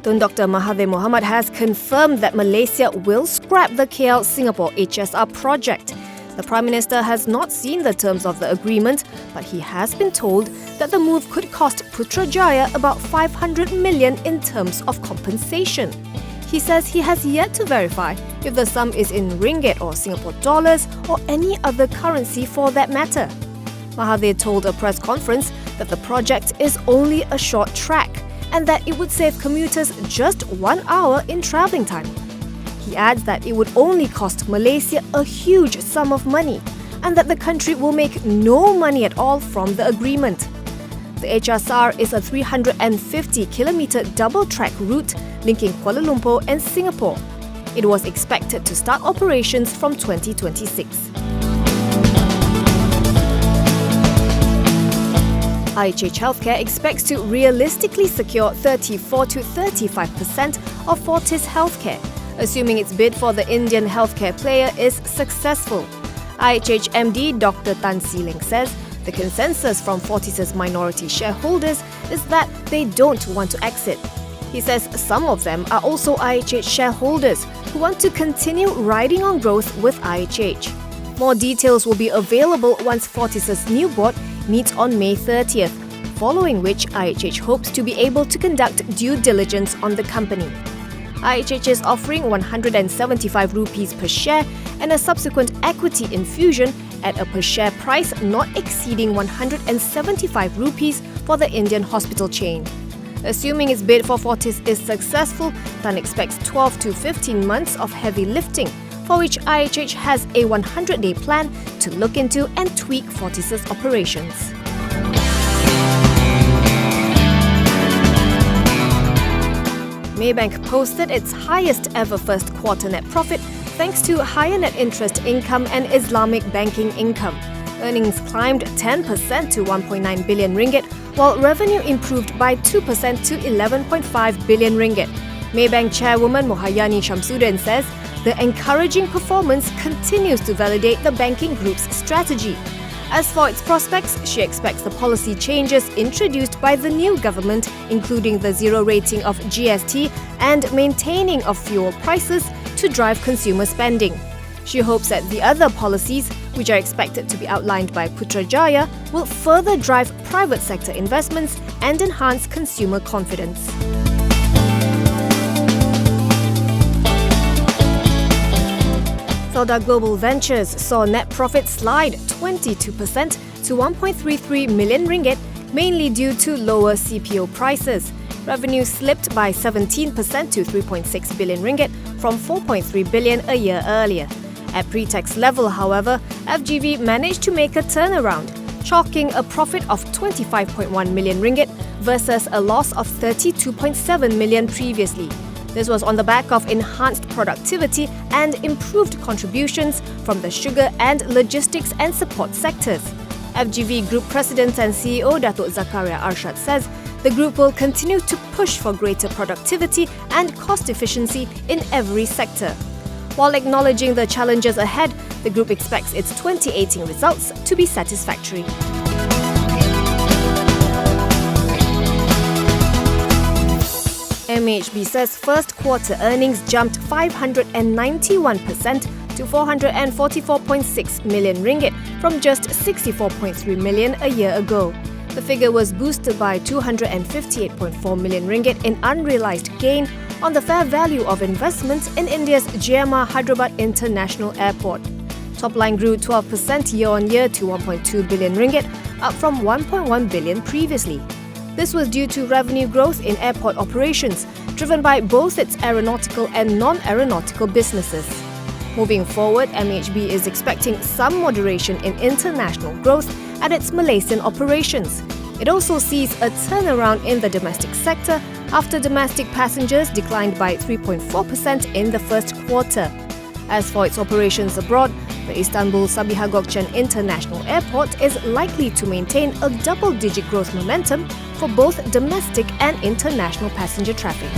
Tun Dr. Mahathir Mohamad has confirmed that Malaysia will scrap the KL-Singapore HSR project. The Prime Minister has not seen the terms of the agreement, but he has been told that the move could cost Putrajaya about 500 million in terms of compensation. He says he has yet to verify if the sum is in ringgit or Singapore dollars or any other currency for that matter. Mahathir told a press conference that the project is only a short track and that it would save commuters just 1 hour in travelling time. He adds that it would only cost Malaysia a huge sum of money and that the country will make no money at all from the agreement. The HSR is a 350-kilometre double-track route linking Kuala Lumpur and Singapore. It was expected to start operations from 2026. Fortis Healthcare expects to realistically secure 34 to 35% of Fortis Healthcare, assuming its bid for the Indian healthcare player is successful. IHH MD Dr. Tan See Leng says the consensus from Fortis' minority shareholders is that they don't want to exit. He says some of them are also IHH shareholders who want to continue riding on growth with IHH. More details will be available once Fortis' new board meets on May 30th, following which IHH hopes to be able to conduct due diligence on the company. IHH is offering 175 rupees per share and a subsequent equity infusion at a per share price not exceeding 175 rupees for the Indian hospital chain. Assuming its bid for Fortis is successful, Tan expects 12 to 15 months of heavy lifting, for which IHH has a 100-day plan to look into and tweak Fortis' operations. Maybank posted its highest ever first quarter net profit thanks to higher net interest income and Islamic banking income. Earnings climbed 10% to 1.9 billion ringgit, while revenue improved by 2% to 11.5 billion ringgit. Maybank chairwoman Mohayani Shamsuddin says the encouraging performance continues to validate the banking group's strategy. As for its prospects, she expects the policy changes introduced by the new government, including the zero rating of GST and maintaining of fuel prices, to drive consumer spending. She hopes that the other policies, which are expected to be outlined by Putrajaya, will further drive private sector investments and enhance consumer confidence. Felda Global Ventures saw net profit slide 22% to 1.33 million ringgit, mainly due to lower CPO prices. Revenue slipped by 17% to 3.6 billion ringgit from 4.3 billion a year earlier. At pre-tax level, however, FGV managed to make a turnaround, chalking a profit of 25.1 million ringgit versus a loss of 32.7 million previously. This was on the back of enhanced productivity and improved contributions from the sugar and logistics and support sectors. FGV Group President and CEO Datuk Zakaria Arshad says the group will continue to push for greater productivity and cost efficiency in every sector. While acknowledging the challenges ahead, the group expects its 2018 results to be satisfactory. MHB says first quarter earnings jumped 591% to 444.6 million ringgit from just 64.3 million a year ago. The figure was boosted by 258.4 million ringgit in unrealised gain on the fair value of investments in India's GMR Hyderabad International Airport. Top line grew 12% year-on-year to 1.2 billion ringgit, up from 1.1 billion previously. This was due to revenue growth in airport operations, driven by both its aeronautical and non-aeronautical businesses. Moving forward, MHB is expecting some moderation in international growth at its Malaysian operations. It also sees a turnaround in the domestic sector after domestic passengers declined by 3.4% in the first quarter. As for its operations abroad, the Istanbul Sabiha Gökçen International Airport is likely to maintain a double-digit growth momentum for both domestic and international passenger traffic.